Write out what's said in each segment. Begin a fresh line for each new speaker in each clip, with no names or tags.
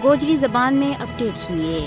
گوجری زبان میں اپڈیٹ سنیے۔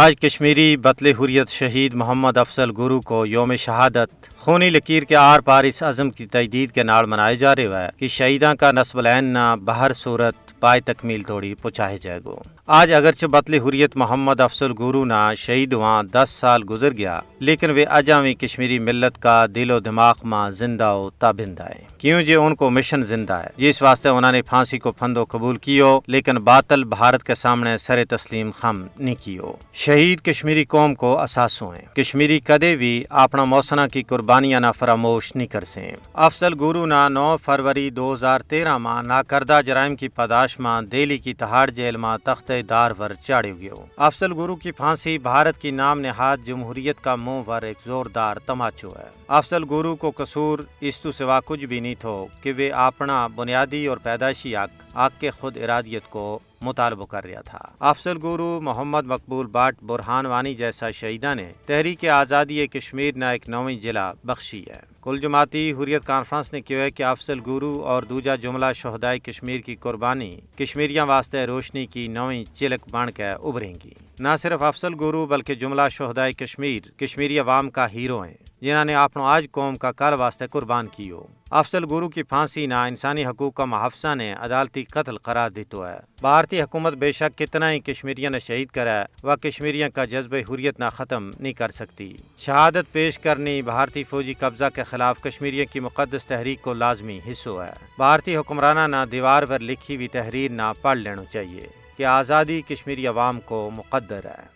آج کشمیری بطل حریت شہید محمد افضل گورو کو یوم شہادت خونی لکیر کے آر پار اس عزم کی تجدید کے نال منائے جا رہے ہے کہ شہیداں کا نسب العین نہ بہر صورت پائے تکمیل توڑی پچاہے جائے گو۔ آج اگرچہ بطل حریت محمد افضل گورو نہ شہید ہوا 10 سال گزر گیا، لیکن وہ اجاویں کشمیری ملت کا دل و دماغ میں زندہ و تابند ہے، کیوں جے ان کو مشن زندہ ہے جس واسطے انہوں نے پھانسی کو پھندو قبول کیو، لیکن باطل بھارت کے سامنے سر تسلیم خم نہیں کیو۔ شہید کشمیری قوم کو اساسوں ہیں، کشمیری کدے بھی اپنا موسنا کی قربانیاں نہ فراموش نہیں کر سیں۔ افضل گورو نہ 9 فروری 2013 میں ناکردہ جرائم کی پاداش میں دہلی کی تہاڑ جیل میں تخت دار پر چاڑے گئے۔ افضل گورو کی پھانسی بھارت کی نام نہاد جمہوریت کا منہ پر ایک زوردار تماچو ہے۔ افضل گورو کو قصور اس تو سوا کچھ بھی نہیں تھو کہ وہ اپنا بنیادی اور پیدائشی حق کے خود ارادیت کو مطالبہ کر رہا تھا۔ افضل گورو، محمد مقبول بٹ، برہان وانی جیسا شہیداں نے تحریک آزادی کشمیر نہ ایک نویں ضلع بخشی ہے۔ کل جماعتی حریت کانفرنس نے کہا ہے کہ افضل گورو اور دوجا جملہ شہدائے کشمیر کی قربانی کشمیریاں واسطے روشنی کی نویں چلک بن کے ابھریں گی۔ نہ صرف افضل گورو بلکہ جملہ شہدائے کشمیری عوام کا ہیرو ہیں جنہوں نے اپنا آج قوم کا کل واسطے قربان کیو۔ افضل گورو کی پھانسی نہ انسانی حقوق کا محافظہ نے عدالتی قتل قرار دیتو ہے۔ بھارتی حکومت بے شک کتنا ہی کشمیریوں نے شہید کرا ہے، وہ کشمیریوں کا جذبہ حریت نہ ختم نہیں کر سکتی۔ شہادت پیش کرنی بھارتی فوجی قبضہ کے خلاف کشمیریوں کی مقدس تحریک کو لازمی حصہ ہے۔ بھارتی حکمرانہ نہ دیوار پر لکھی ہوئی تحریر نہ پڑھ لینا چاہیے کہ آزادی کشمیری عوام کو مقدر ہے۔